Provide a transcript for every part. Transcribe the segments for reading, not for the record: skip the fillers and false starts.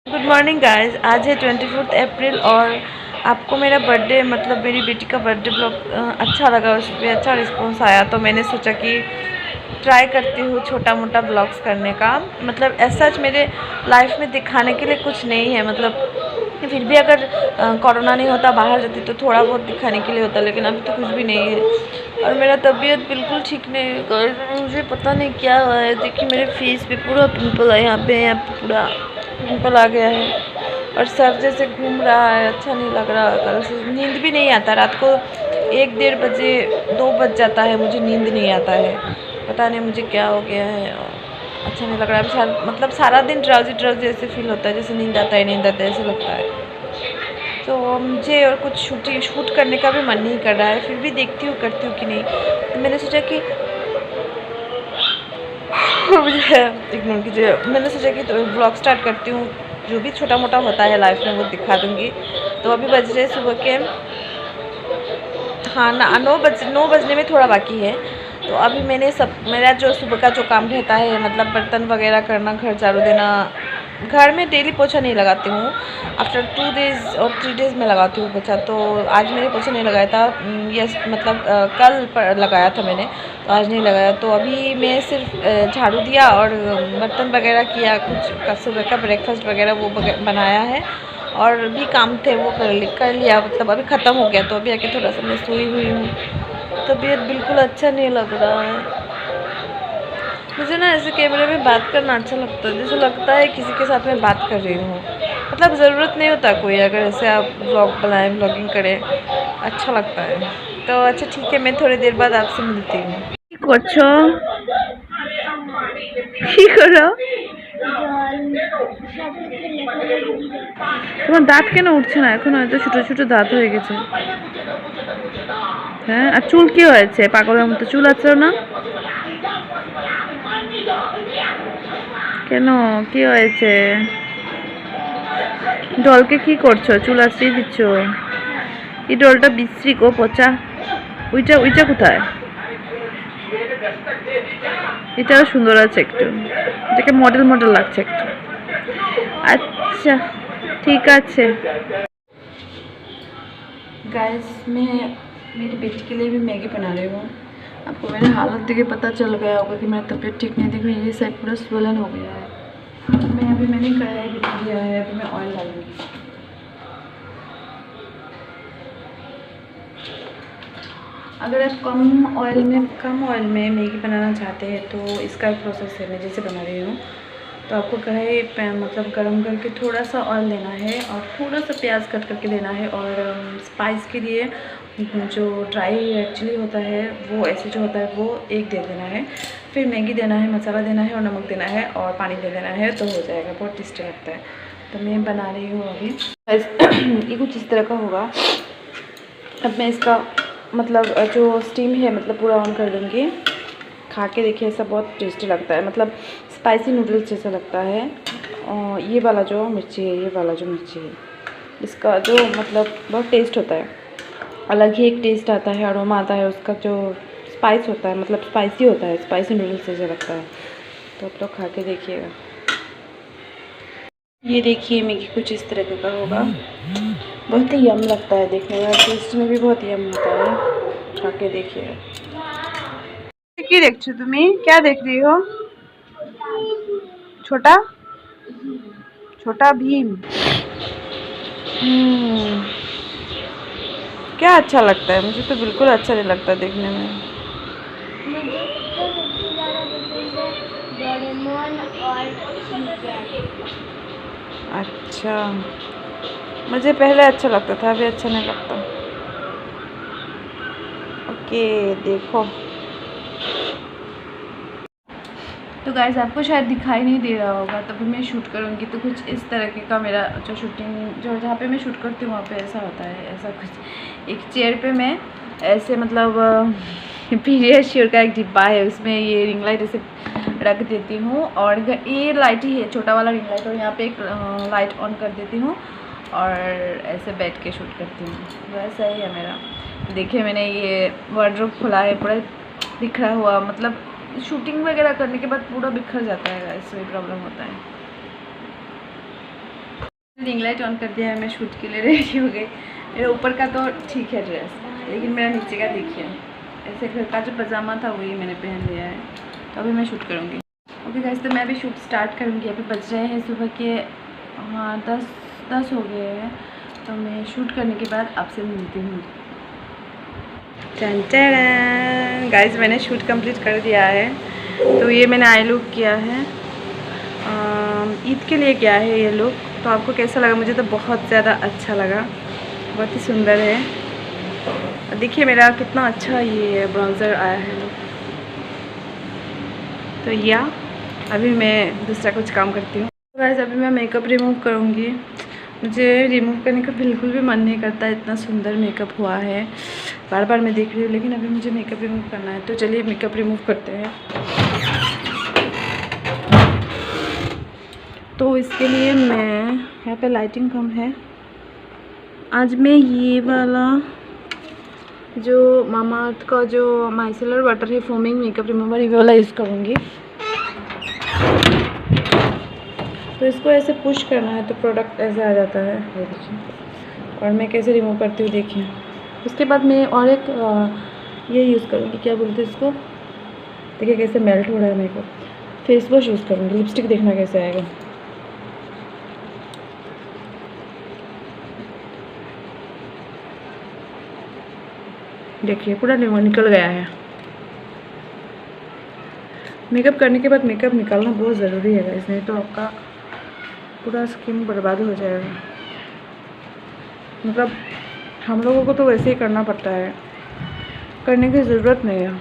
Good morning guys. आज है 24 अप्रैल और आपको मेरा बर्थडे मतलब मेरी बेटी का बर्थडे ब्लॉग अच्छा लगा, उस पर अच्छा रिस्पॉन्स आया तो मैंने सोचा कि ट्राई करती हूँ छोटा मोटा ब्लॉग्स करने का। मतलब ऐसा मेरे लाइफ में दिखाने के लिए कुछ नहीं है, मतलब फिर भी अगर कोरोना नहीं होता बाहर जाती तो थोड़ा बहुत दिखाने के लिए होता, लेकिन अभी तो कुछ भी नहीं है। और मेरा तबीयत बिल्कुल ठीक नहीं है, मुझे पता नहीं क्या हुआ है। देखिए मेरे फेस पे पूरा पिंपल है, यहाँ पे पूरा पिंपल आ गया है और सर जैसे घूम रहा है, अच्छा नहीं लग रहा। कल से नींद भी नहीं आता, रात को 1-1:30 बजे 2 बज जाता है, मुझे नींद नहीं आता है। पता नहीं मुझे क्या हो गया है, अच्छा नहीं लग रहा है। मतलब सारा दिन ड्राउजी ड्राउजी ऐसे फील होता है, जैसे नींद आता है ऐसे लगता है। तो मुझे और कुछ शूट करने का भी मन नहीं कर रहा है, फिर भी देखती हूँ करती हूँ कि नहीं। तो मैंने सोचा कि मुझे इग्नोर कीजिए, मैंने सोचा कि तो ब्लॉग स्टार्ट करती हूँ, जो भी छोटा मोटा होता है लाइफ में वो दिखा दूँगी। तो अभी बज रहे सुबह के हाँ ना 9 बजने में थोड़ा बाकी है। तो अभी मैंने मेरा जो सुबह का जो काम रहता है, मतलब बर्तन वगैरह करना, घर झाड़ू देना। घर में डेली पोछा नहीं लगाती हूँ, आफ्टर 2 डेज़ और 3 डेज़ में लगाती हूँ पोछा। तो आज मैंने पोछा नहीं लगाया था, यस मतलब कल पर लगाया था मैंने, तो आज नहीं लगाया। तो अभी मैं सिर्फ झाड़ू दिया और बर्तन वगैरह किया, कुछ सुबह का ब्रेकफास्ट वगैरह वो बनाया है, और भी काम थे वो कर लिया, मतलब अभी ख़त्म हो गया। तो अभी आके थोड़ा सा मैं सोई हुई हूँ, तबीयत बिल्कुल अच्छा नहीं लग रहा है। मुझे ना ऐसे कैमरे में बात करना अच्छा लगता है, जैसे लगता है किसी के साथ में बात कर रही हूँ, मतलब ज़रूरत नहीं होता कोई, अगर ऐसे आप ब्लॉग बनाएं ब्लॉगिंग करें अच्छा लगता है। तो अच्छा ठीक है, मैं थोड़ी देर बाद आपसे मिलती हूँ। করছো কি করো? তোমার দাঁত কেন উঠছে না এখন? হয়তো ছোট ছোট দাঁত হয়ে গেছে। হ্যাঁ, আর চুল কি হয়েছে? পাগলের মতো চুল আছে না কেন? কি হয়েছে? ডলকে কি করছো? চুল আশ্রিয়ে দিচ্ছ? এই ডলটা বিশ্রী গো, পচা। ওইটা ওইটা কোথায়? এটাও সুন্দর আছে একটু, এটাকে মডেল মডেল লাগছে একটু। अच्छा ठीक है। गाइस मैं मेरी बेटी के लिए भी मैगी बना रही हूँ। आपको मेरे हालत देख के पता चल गया होगा कि मेरा तबीयत ठीक नहीं, देखो ये साइड पूरा स्वलन हो गया है। मैंने कढ़ाई बिठा दिया है, अभी मैं ऑयल डालूंगी। अगर आप कम ऑयल में मैगी बनाना चाहते हैं तो इसका एक प्रोसेस है, मैं जैसे बना रही हूँ। तो आपको कढ़ाई मतलब गरम करके थोड़ा सा ऑयल लेना है और थोड़ा सा प्याज कट करके लेना है। और स्पाइस के लिए जो ड्राई एक्चुअली होता है वो ऐसे जो होता है वो एक दे देना है, फिर मैगी देना है, मसाला देना है और नमक देना है और पानी दे देना है, तो हो जाएगा। बहुत टेस्टी लगता है। तो मैं बना रही हूँ अभी। ये कुछ इस तरह का होगा। अब मैं इसका मतलब जो स्टीम है मतलब पूरा ऑन कर दूँगी। खा के देखिए, ऐसा बहुत टेस्टी लगता है, मतलब स्पाइसी नूडल्स जैसा लगता है। और ये वाला जो मिर्ची है, ये वाला जो मिर्ची है, इसका जो मतलब बहुत टेस्ट होता है, अलग ही एक टेस्ट आता है, अरोमा आता है उसका, जो स्पाइस होता है, मतलब स्पाइसी होता है, स्पाइसी नूडल्स जैसा लगता है। तो आप लोग खा के देखिएगा। ये देखिए मैगी कुछ इस तरह का होगा, बहुत ही यम लगता है देखने में, टेस्ट में भी बहुत यम होता है। खा के देखिएगा। কি দেখছো তুমি? क्या देख रही हो? छोटा छोटा भीम। क्या अच्छा लगता है? मुझे तो बिल्कुल अच्छा नहीं लगता देखने में। मुझे तो सबसे ज़्यादा पसंद है डोरेमोन और अच्छा, मुझे पहले अच्छा लगता था, अभी अच्छा नहीं लगता। ओके देखो। तो गाइस आपको शायद दिखाई नहीं दे रहा होगा, तभी मैं शूट करूँगी तो कुछ इस तरह का मेरा जो शूटिंग जो जहाँ पे मैं शूट करती हूँ वहाँ पे ऐसा होता है। ऐसा कुछ एक चेयर पे मैं ऐसे मतलब पीडियाश्योर का एक डिब्बा है, उसमें ये रिंग लाइट ऐसे रख देती हूँ, और ये लाइट ही है छोटा वाला रिंग लाइट, और यहाँ पे एक लाइट ऑन कर देती हूँ और ऐसे बैठ के शूट करती हूँ। वैसा ही है मेरा। देखिए मैंने ये वार्डरोब खोला है, पूरा बिखरा हुआ, मतलब शूटिंग वगैरह करने के बाद पूरा बिखर जाता है, इससे प्रॉब्लम होता है। रिंग लाइट ऑन कर दिया है, मैं शूट के लिए रेडी हो गई। मेरे ऊपर का तो ठीक है ड्रेस, लेकिन मेरा नीचे का देखिए, ऐसे घर का जो पजामा था वही मैंने पहन लिया है। तो अभी मैं शूट करूँगी। ओके गाइस, तो मैं अभी शूट स्टार्ट करूँगी। अभी बज रहे हैं सुबह के 10 हो गए हैं। तो मैं शूट करने के बाद आपसे मिलती हूँ। गाइस, मैंने शूट कंप्लीट कर दिया है। तो ये मैंने आई लुक किया है, ईद के लिए किया है ये लुक। तो आपको कैसा लगा? मुझे तो बहुत ज़्यादा अच्छा लगा, बहुत ही सुंदर है। देखिए मेरा कितना अच्छा ये ब्राउज़र आया है लुक। तो या अभी मैं दूसरा कुछ काम करती हूँ। गाइस, अभी मैं मेकअप रिमूव करूँगी। मुझे रिमूव करने का बिल्कुल भी मन नहीं करता, इतना सुंदर मेकअप हुआ है। बार बार मैं देख रही हूँ, लेकिन अभी मुझे मेकअप रिमूव करना है। तो चलिए मेकअप रिमूव करते हैं। तो इसके लिए मैं, यहाँ पे लाइटिंग कम है, आज मैं ये वाला जो मामा अर्थ का जो माइसेलर वाटर है फोमिंग मेकअप रिमूवर, ये वाला यूज़ करूँगी। तो इसको ऐसे पुश करना है तो प्रोडक्ट ऐसे आ जाता है, ये देखिए। और मैं कैसे रिमूव करती हूँ देखिए। उसके बाद मैं और एक ये यूज़ करूँगी, क्या बोलते हैं इसको, देखिए कैसे मेल्ट हो रहा है मेकअप। फेस वॉश यूज़ करूँगी, लिपस्टिक देखना कैसे आएगा। देखिए पूरा निकल गया है। मेकअप करने के बाद मेकअप निकालना बहुत ज़रूरी है गाइस, नहीं तो आपका पूरा स्किन बर्बाद हो जाएगा। मतलब हम लोगों को तो वैसे ही करना पड़ता है, करने की ज़रूरत नहीं है।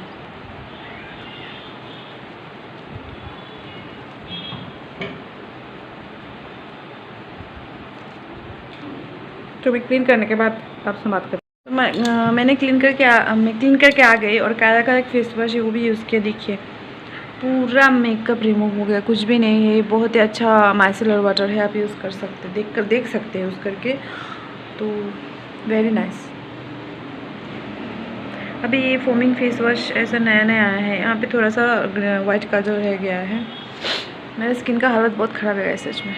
तो मैं क्लीन करने के बाद आपसे बात करती हूँ। तो मैंने क्लीन करके आ गई। और कायरा का एक फेस वॉश है वो भी यूज़ किया। देखिए पूरा मेकअप रिमूव हो गया, कुछ भी नहीं है। बहुत ही अच्छा माइसेलर वाटर है, आप यूज़ कर सकते हैं, देख सकते हैं यूज़ करके। तो वेरी नाइस। अभी ये फोमिंग फेस वॉश ऐसा नया नया आया है। यहाँ पे थोड़ा सा वाइट काजल रह गया है। मेरे स्किन का हालत बहुत ख़राब है सच में।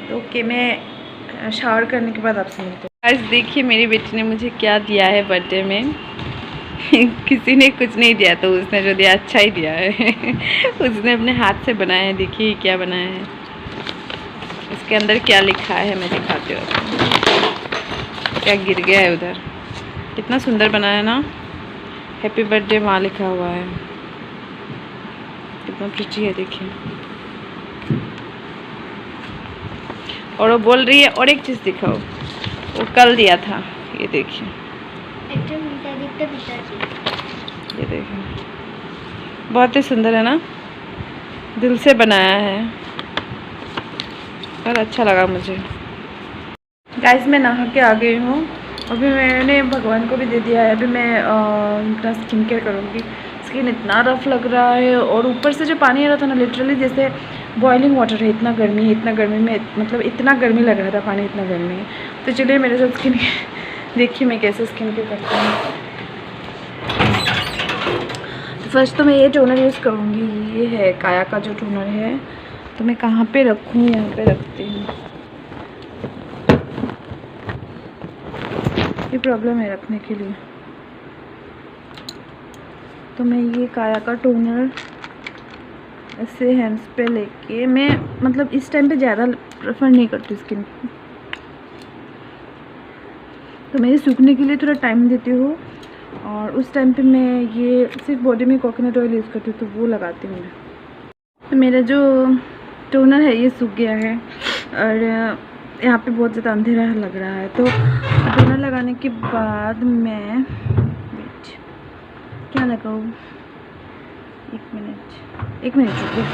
तो ओके, मैं शावर करने के बाद आपसे मिलती हूँ। आज देखिए मेरी बेटी ने मुझे क्या दिया है बर्थडे में। किसी ने कुछ नहीं दिया, तो उसने जो दिया अच्छा ही दिया है। उसने अपने हाथ से बनाया है। देखिए क्या बनाया है, इसके अंदर क्या लिखा है मैं दिखाती हूँ। क्या गिर गया है उधर, कितना सुंदर बनाया ना। हैप्पी बर्थडे वहाँ लिखा हुआ है, कितना प्रिटी है देखिए। और वो बोल रही है और एक चीज़ दिखाओ, वो कल दिया था। ये देखिए, ये देखिए बहुत ही सुंदर है ना, दिल से बनाया है, बहुत अच्छा लगा मुझे। गाइस, मैं नहा के आ गई हूँ। अभी मैंने भगवान को भी दे दिया है। अभी मैं अपना स्किन केयर करूँगी। स्किन इतना रफ लग रहा है, और ऊपर से जो पानी आ रहा था ना, लिटरली जैसे बॉइलिंग वाटर है। इतना गर्मी है, इतना गर्मी में, मतलब इतना गर्मी लग रहा था, पानी इतना गर्मी है। तो चलिए मेरे साथ स्किन देखिए मैं कैसे स्किन केयर करती हूँ। तो फर्स्ट तो मैं ये टोनर यूज़ करूँगी। ये है काया का जो टोनर है। तो मैं कहाँ पे रखूँ, यहाँ पे रखती हूँ। ये प्रॉब्लम है रखने के लिए। तो मैं ये काया का टोनर ऐसे हैंड्स पे लेके, मैं मतलब इस टाइम पे ज़्यादा प्रेफर नहीं करती स्किन, तो मैं ये सूखने के लिए थोड़ा टाइम देती हूँ। और उस टाइम पे मैं ये सिर्फ बॉडी में कोकोनट ऑयल यूज़ करती हूँ, तो वो लगाती हूँ मैं। तो मेरा जो टोनर है ये सूख गया है, और यहाँ पे बहुत ज़्यादा अंधेरा लग रहा है। तो टोनर लगाने के बाद मैं क्या लगाऊँ, एक मिनट रुकिए।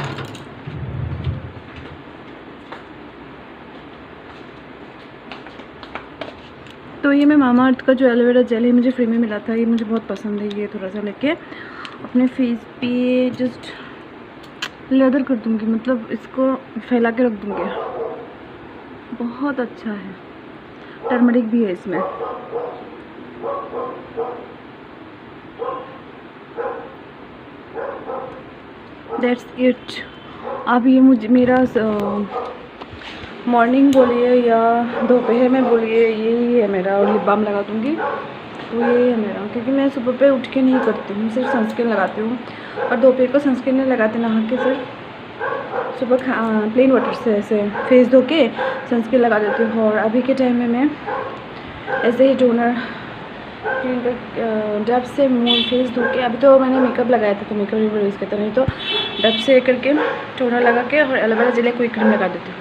तो ये मैं मामा अर्थ का जो एलोवेरा जेल है, मुझे फ्री में मिला था। ये मुझे बहुत पसंद है। ये थोड़ा सा लेके अपने फेस पे जस्ट लेदर कर दूँगी, मतलब इसको फैला के रख दूँगी। बहुत अच्छा है, टर्मरिक भी है इसमें। That's it. अब ये मुझे मेरा मॉर्निंग बोलिए या दोपहर में बोलिए, यही है मेरा। और लिप बाम लगा दूँगी तो यही है मेरा, क्योंकि मैं सुबह पे उठ के नहीं करती हूँ, सिर्फ सनस्क्रीन लगाती हूँ। और दोपहर को सनस्क्रीन नहीं लगाते, नहा के सिर्फ सुबह प्लेन वाटर से ऐसे फेस धो के सनस्क्रीन लगा देती हूँ। और अभी के टाइम में मैं ऐसे ही टोनर क्रीम का डब से मुँह फेस धो के, अभी तो मैंने मेकअप लगाया था तो मेकअप रिमूवर यूज़ करता, नहीं तो डब से करके टोनर लगा के और एलोवेरा जेल कोई क्रीम लगा देती हूँ।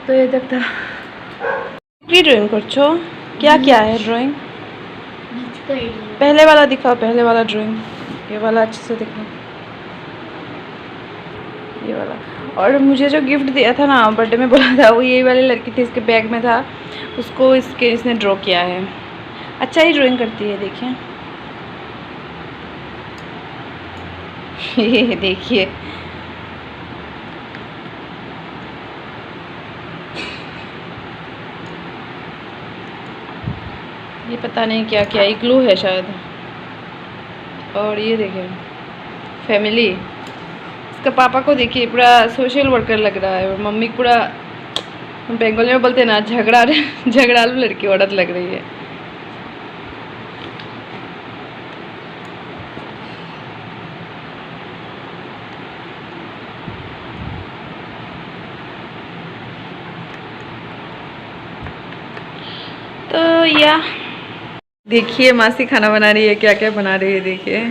तो ये तक था। की ड्राइंग करछो? क्या क्या है ड्राइंग? पहले वाला दिखाओ, पहले वाला ड्राइंग, ये वाला अच्छे से दिखाओ, ये वाला। और मुझे जो गिफ्ट दिया था ना बर्थडे में, बोला था, वो यही वाली लड़की थी, इसके बैग में था, उसको इसने ड्रॉ किया है। अच्छा ही ड्राइंग करती है, देखिए। ये देखिए, ये पता नहीं क्या क्या, इग्लू है शायद। और ये देखिए फैमिली, इसका पापा को देखिए पूरा सोशल वर्कर लग रहा है, और मम्मी पूरा, बंगाली में बोलते हैं ना, झगड़ालू लड़की औरत लग रही है। तो या देखिए मासी खाना बना रही है, क्या क्या बना रही है देखिए।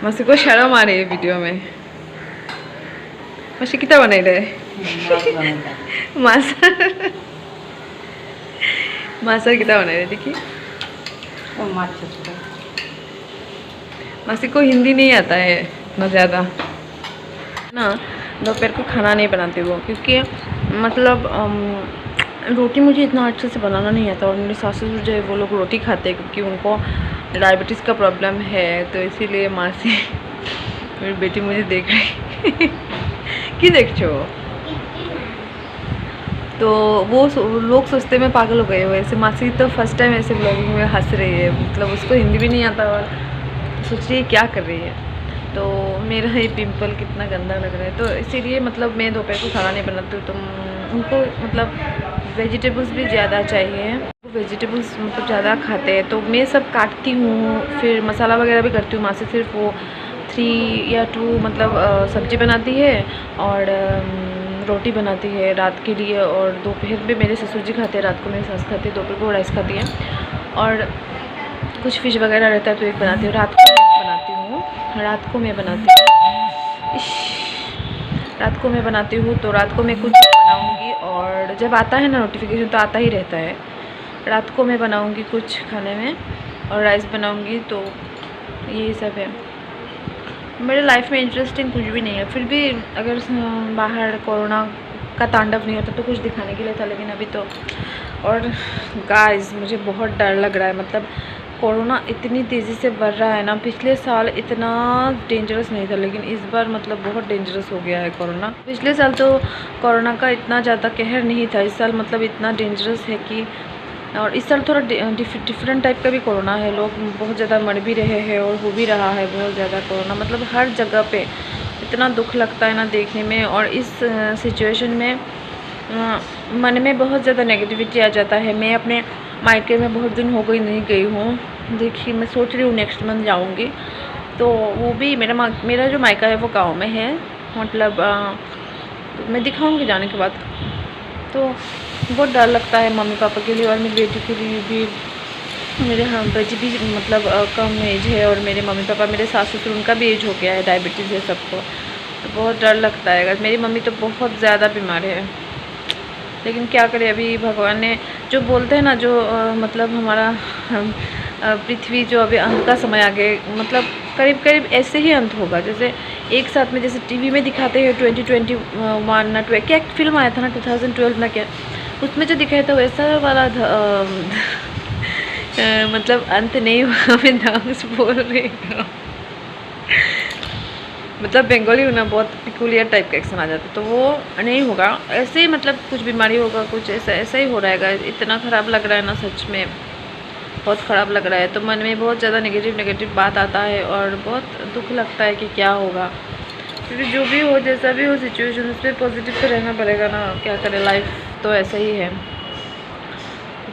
मासी को शर्म आ रही है वीडियो में। मासी कितना बना रहे मासा कितना बना रहे देखिए। मासी को हिंदी नहीं आता है इतना ज़्यादा ना, दोपहर को खाना नहीं बनाती वो, क्योंकि मतलब रोटी मुझे इतना अच्छे से बनाना नहीं आता। और मेरे सासू जो है वो लोग रोटी खाते हैं, क्योंकि उनको डायबिटीज़ का प्रॉब्लम है, तो इसीलिए मासी मेरी बेटी मुझे देख रही कि देख छो, तो वो लोग सोचते मैं पागल हो गए हो ऐसे। मासी तो फर्स्ट टाइम ऐसे ब्लॉगिंग में हंस रही है, मतलब उसको हिंदी भी नहीं आता और सोच रही है क्या कर रही है। तो मेरा ये पिंपल कितना गंदा लग रहा है, तो इसीलिए मतलब मैं दोपहर को खाना नहीं बनाती हूँ। तो उनको मतलब वेजिटेबल्स भी ज़्यादा चाहिए, वेजिटेबल्स मतलब ज़्यादा खाते हैं, तो मैं सब काटती हूँ, फिर मसाला वगैरह भी करती हूँ। माँ से सिर्फ वो 3 या 2 मतलब सब्ज़ी बनाती है और रोटी बनाती है रात के लिए। और दोपहर में मेरे ससुर जी खाते हैं, रात को मेरी सास खाती है, दोपहर को राइस खाती है। और कुछ फिश वगैरह रहता है तो एक बनाती हूँ, रात को बनाती हूँ, रात को मैं बनाती हूँ। तो रात को मैं कुछ बनाऊँगी, और जब आता है ना नोटिफिकेशन तो आता ही रहता है, रात को मैं बनाऊँगी कुछ खाने में और राइस बनाऊँगी। तो यही सब है मेरे लाइफ में। इंटरेस्टिंग कुछ भी नहीं है, फिर भी अगर बाहर कोरोना का तांडव नहीं होता तो कुछ दिखाने के लिए था, लेकिन अभी तो। और गाइस मुझे बहुत डर लग रहा है, मतलब कोरोना इतनी तेज़ी से बढ़ रहा है ना। पिछले साल इतना डेंजरस नहीं था, लेकिन इस बार मतलब बहुत डेंजरस हो गया है कोरोना। पिछले साल तो कोरोना का इतना ज़्यादा कहर नहीं था, इस साल मतलब इतना डेंजरस है कि। और इस साल थोड़ा डिफरेंट टाइप का भी कोरोना है, लोग बहुत ज़्यादा मर भी रहे हैं और हो भी रहा है बहुत ज़्यादा कोरोना, मतलब हर जगह पे इतना दुख लगता है ना देखने में। और इस सिचुएशन में मन में बहुत ज़्यादा नेगेटिविटी आ जाता है। मैं अपने मायके में बहुत दिन हो गई नहीं गई हूँ, देखिए मैं सोच रही हूँ नेक्स्ट मंथ जाऊँगी। तो वो भी मेरा जो मायका है वो गाँव में है, मतलब तो मैं दिखाऊँगी जाने के बाद। तो बहुत डर लगता है मम्मी पापा के लिए, और मेरी बेटी के लिए भी। मेरे बेटी भी मतलब कम एज है, और मेरे मम्मी पापा, मेरे सास ससुर, उनका भी एज हो गया है, डायबिटीज़ है सबको, तो बहुत डर लगता है। अगर मेरी मम्मी तो बहुत ज़्यादा बीमार है, लेकिन क्या करें, अभी भगवान ने जो बोलते हैं ना, जो मतलब हमारा पृथ्वी जो अभी अंत का समय आ गए, मतलब करीब करीब ऐसे ही अंत होगा, जैसे एक साथ में, जैसे टीवी में दिखाते हैं 2021 ना, क्या फिल्म आया था ना 2012 ना, क्या उसमें जो दिखाया था वैसा वाला मतलब अंत नहीं हुआ। मैं डांस बोल रही हूँ, मतलब बंगाली होना बहुत पिकुलियर टाइप का एक्शन आ जाता है, तो वो नहीं होगा ऐसे ही, मतलब कुछ बीमारी होगा, कुछ ऐसा ही हो रहेगा। इतना ख़राब लग रहा है ना, सच में बहुत ख़राब लग रहा है। तो मन में बहुत ज़्यादा नेगेटिव बात आता है, और बहुत दुख लगता है कि क्या होगा। क्योंकि जो भी हो, जैसा भी हो सिचुएशन, उसमें पॉजिटिव तो रहना पड़ेगा ना, क्या करें, लाइफ तो ऐसा ही है,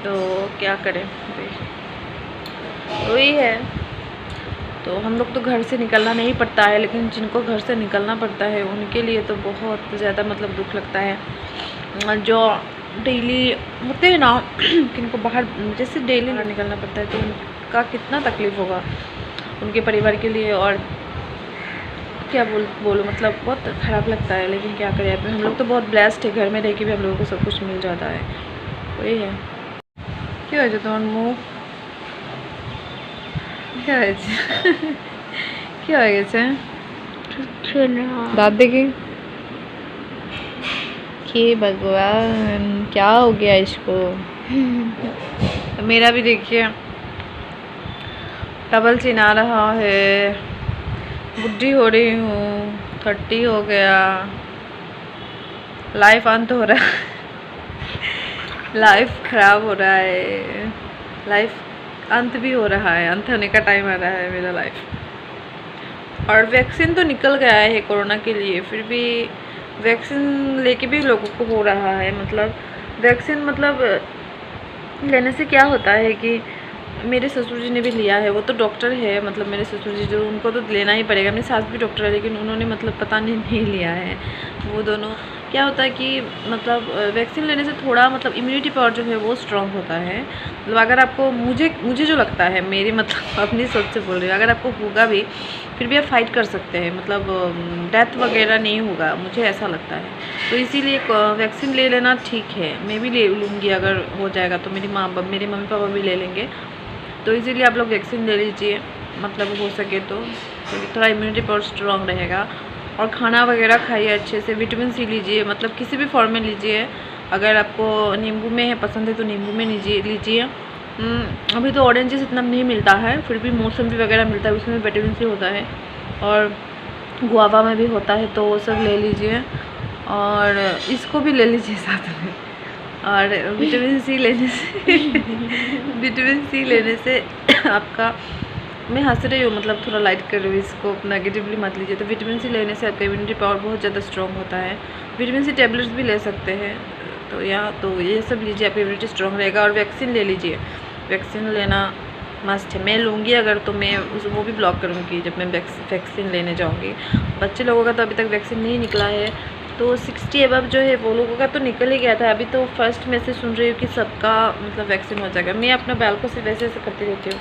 तो क्या करें वही है। तो हम लोग तो घर से निकलना नहीं पड़ता है, लेकिन जिनको घर से निकलना पड़ता है उनके लिए तो बहुत ज़्यादा मतलब दुख लगता है। जो डेली होते हैं ना किनको बाहर जैसे डेली निकलना पड़ता है, तो उनका कितना तकलीफ़ होगा उनके परिवार के लिए, और क्या बोलो मतलब बहुत ख़राब लगता है। लेकिन क्या करें, अभी हम लोग तो बहुत ब्लेस्ड है, घर में रह के भी हम लोगों को सब कुछ मिल जाता है, वही है। क्या है তোমার মুখ क्या হয়েছে क्या হয়ে গেছে दाँत देखी कि भगवान क्या हो गया इसको। मेरा भी देखिए डबल चिन आ रहा है, बुढ़ी हो रही हूँ, 30 हो गया, लाइफ अंत हो रहा है, लाइफ ख़राब हो रहा है, लाइफ अंत भी हो रहा है, अंत होने का टाइम आ रहा है मेरा लाइफ। और वैक्सीन तो निकल गया है कोरोना के लिए, फिर भी वैक्सीन लेके भी लोगों को हो रहा है। मतलब वैक्सीन मतलब लेने से क्या होता है कि मेरे ससुर जी ने भी लिया है, वो तो डॉक्टर है, मतलब मेरे ससुर जी जो, उनको तो लेना ही पड़ेगा। मेरी सास भी डॉक्टर है, लेकिन उन्होंने मतलब पता नहीं लिया है। वो दोनों क्या होता है कि मतलब वैक्सीन लेने से थोड़ा मतलब इम्यूनिटी पावर जो है वो स्ट्रॉन्ग होता है। मतलब अगर आपको मुझे जो लगता है, मेरी मतलब अपनी सोच से बोल रही हूँ, अगर आपको होगा भी फिर भी आप फाइट कर सकते हैं, मतलब डेथ वगैरह नहीं होगा, मुझे ऐसा लगता है। तो इसीलिए वैक्सीन ले लेना ठीक है, मैं भी ले लूँगी अगर हो जाएगा तो, मेरे मम्मी पापा भी ले लेंगे। तो इसीलिए आप लोग वैक्सीन ले लीजिए, मतलब हो सके तो थोड़ा इम्यूनिटी पावर स्ट्रॉन्ग रहेगा। और खाना वगैरह खाइए अच्छे से, विटामिन सी लीजिए, मतलब किसी भी फॉर्म में लीजिए। अगर आपको नींबू में है पसंद है तो नींबू में लीजिए। अभी तो ऑरेंजेस इतना नहीं मिलता है, फिर भी मौसमी वगैरह मिलता है, उसमें विटामिन सी होता है, और गुआवा में भी होता है, तो वो सब ले लीजिए। और इसको भी ले लीजिए साथ में। और विटामिन सी लेने से आपका, मैं हंस रही हूँ, मतलब थोड़ा लाइट कर रही हूँ इसको, नेगेटिवली मत लीजिए। तो विटामिन सी लेने से आपका इम्यूनिटी पावर बहुत ज़्यादा स्ट्रॉन्ग होता है। विटामिन सी टैबलेट्स भी ले सकते हैं, तो ये सब लीजिए, आपकी इम्यूनिटी स्ट्रॉन्ग रहेगा। और वैक्सीन ले लीजिए, वैक्सीन लेना मस्ट है। मैं लूँगी अगर, तो मैं वो भी ब्लॉक करूँगी जब मैं वैक्सीन लेने जाऊँगी। बच्चे लोगों का तो अभी तक वैक्सीन नहीं निकला है, तो 60 अबव जो है वो लोगों का तो निकल ही गया था। अभी तो फर्स्ट में से सुन रही हूँ कि सबका मतलब वैक्सीन हो जाएगा। मैं अपना बैल को सिर्फ वैसे करती रहती हूँ,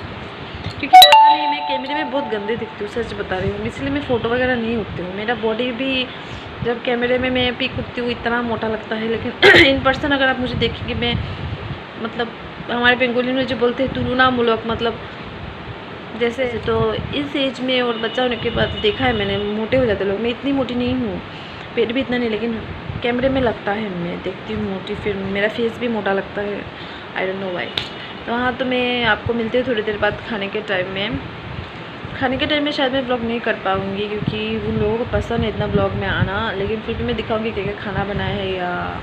क्योंकि पता नहीं, मैं कैमरे में बहुत गंदे दिखती हूँ, सच बता रही हूँ, इसलिए मैं फ़ोटो वगैरह नहीं उठती हूँ। मेरा बॉडी भी जब कैमरे में मैं पिक उठती हूँ इतना मोटा लगता है, लेकिन इन पर्सन अगर आप मुझे देखेंगे, मैं मतलब हमारे बंगाली में जो बोलते हैं तुलना मूलक, मतलब जैसे, तो इस एज में और बच्चा होने के बाद देखा है मैंने, मोटे हो जाते लोग। मैं इतनी मोटी नहीं हूँ, पेट भी इतना नहीं, लेकिन कैमरे में लगता है, मैं देखती हूँ मोटी, फिर मेरा फेस भी मोटा लगता है, आई डोंट नो वाई। तो हाँ, तो मैं आपको मिलती हूँ थोड़ी देर बाद खाने के टाइम में। खाने के टाइम में शायद मैं ब्लॉग नहीं कर पाऊँगी, क्योंकि उन लोगों को पसंद है इतना ब्लॉग में आना, लेकिन फिर भी मैं दिखाऊँगी क्या क्या खाना बनाया है, या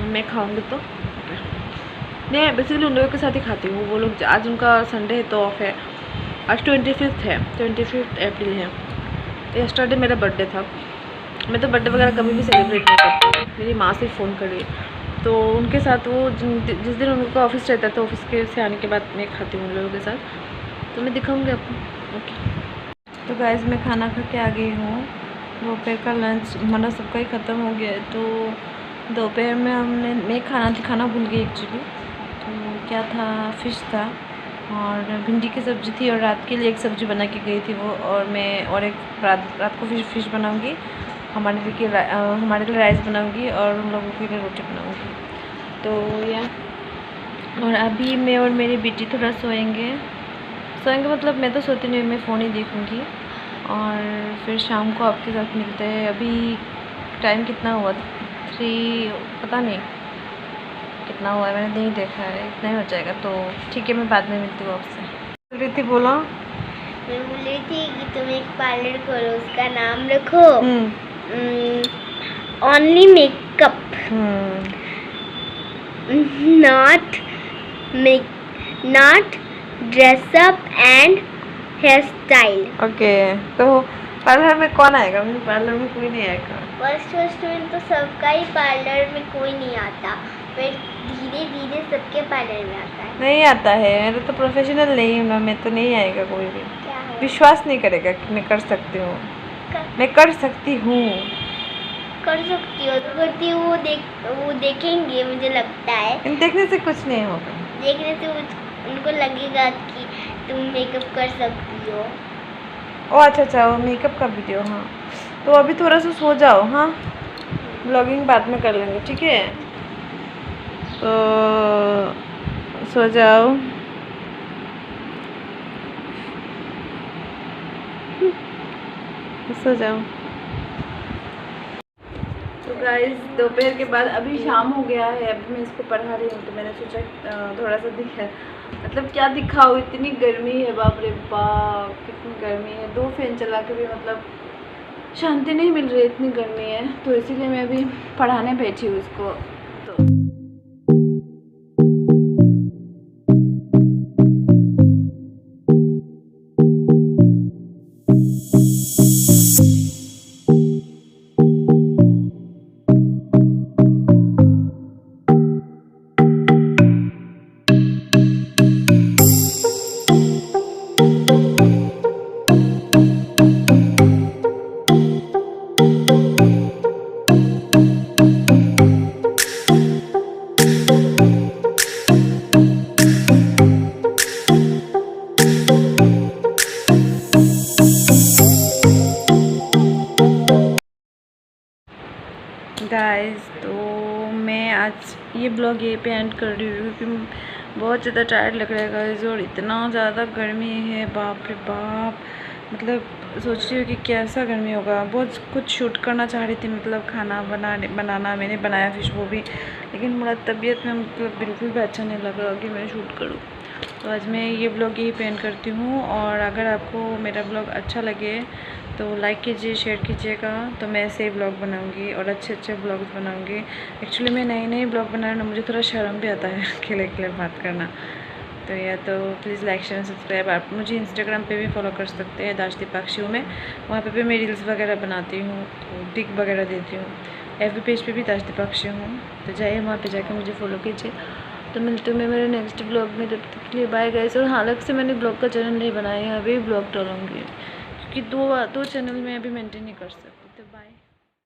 मैं खाऊँगी। तो मैं बेसिकली उन लोगों के साथ ही खाती हूँ। वो लोग आज उनका संडे है तो ऑफ है, आज 25 है, 25 अप्रैल है। यस्टरडे मेरा बर्थडे था। मैं तो बर्थडे वगैरह कभी भी सेलिब्रेट नहीं करती। मेरी माँ से फ़ोन करी, तो उनके साथ वो जिस दिन उनका ऑफिस रहता है, तो ऑफिस के से आने के बाद मैं खाती हूँ उन लोगों के साथ। तो मैं दिखाऊँगी आपको। ओके, तो गाइस मैं खाना खा के आ गई हूँ। दोपहर का लंच हमारा सबका ही ख़त्म हो गया है। तो दोपहर में मैं खाना भूल गई एक्चुअली। तो क्या था, फ़िश था और भिंडी की सब्ज़ी थी, और रात के लिए एक सब्ज़ी बना के गई थी वो, और मैं और एक रात को फ़िश बनाऊँगी, हमारे लिए राइस बनाऊँगी, और उन लोगों के लिए रोटी बनाऊँगी। तो या और अभी मैं और मेरी बेटी थोड़ा सोएंगे मतलब मैं तो सोती नहीं, मैं फ़ोन ही देखूँगी, और फिर शाम को आपके साथ मिलते हैं। अभी टाइम कितना हुआ, 3 पता नहीं कितना हुआ है, मैंने नहीं देखा है, इतना ही हो जाएगा। तो ठीक है, मैं बाद में मिलती हूँ आपसे। बोल रही थी, बोला मैं बोल रही थी कि तुम एक पार्लर करो, उसका नाम रखो only makeup, not dress up and hairstyle. Okay, तो पार्लर में कौन आएगा? मेरे पार्लर में कोई नहीं आएगा। फर्स्ट में तो सबका ही पार्लर में कोई नहीं आता, फिर धीरे धीरे सबके पार्लर में आता है। नहीं आता है, मेरा तो प्रोफेशनल नहीं हूँ ना, मैं तो नहीं आएगा कोई भी। क्या है? विश्वास नहीं करेगा कि मैं कर सकती हूँ। मैं कर सकती हूँ। कर सकती हो तो करती हो, वो देखेंगे मुझे लगता है। देखने से कुछ नहीं होगा। देखने से उनको लगेगा कि तुम मेकअप कर सकती हो। ओ अच्छा, वो मेकअप का वीडियो, हाँ। तो अभी थोड़ा सा सो जाओ, हाँ। ब्लॉगिंग बाद में कर लेंगे, ठीक है? तो सो जाओ। सो जाओ। तो गाइस दोपहर के बाद अभी शाम हो गया है, अभी मैं इसको पढ़ा रही हूँ, तो मैंने सोचा थोड़ा सा मतलब क्या दिखाओ, इतनी गर्मी है, बाप रे बाप कितनी गर्मी है। 2 फैन चला के भी मतलब शांति नहीं मिल रही, इतनी गर्मी है। तो इसीलिए मैं अभी पढ़ाने बैठी हूँ इसको। तो गाइस तो मैं आज ये ब्लॉग यहीं पे एंड कर रही हूँ, क्योंकि बहुत ज़्यादा टायर्ड लग रहा है गाइस, और इतना ज़्यादा गर्मी है, बाप रे बाप। मतलब सोच रही हूँ कि कैसा गर्मी होगा। बहुत कुछ शूट करना चाह रही थी, मतलब खाना बनाना मैंने बनाया फिश, वो भी, लेकिन मेरा तबीयत में मतलब बिल्कुल भी अच्छा नहीं लग रहा कि मैं शूट करूँ। तो आज मैं ये ब्लॉग यही पे एंड करती हूँ, और अगर आपको मेरा ब्लॉग अच्छा लगे तो लाइक कीजिए, शेयर कीजिएगा। तो मैं ऐसे ही ब्लॉग बनाऊंगी और अच्छे अच्छे ब्लॉग्स बनाऊंगी। एक्चुअली मैं नई ब्लॉग बना रही हूँ, मुझे थोड़ा शर्म भी आता है अकेले बात करना। तो या तो प्लीज़ लाइक शेयर सब्सक्राइब। आप मुझे इंस्टाग्राम पे भी फॉलो कर सकते हैं, दाश दीपाक्षी में। वहाँ पे भी मैं रील्स वगैरह बनाती हूँ, तो टिक वगैरह देती हूँ। FB पेज पे भी दाश दीपाक्षी हूँ, तो जाइए वहाँ पे जाके मुझे फॉलो कीजिए। तो मिलते हुए मेरे नेक्स्ट ब्लॉग में, तब तक के लिए बाय गाइस। और हालांकि से मैंने ब्लॉग का चैनल नहीं बनाया है, अभी ब्लॉग डालूँगी, क्योंकि दो चैनल में अभी मेंटेन नहीं कर सकती।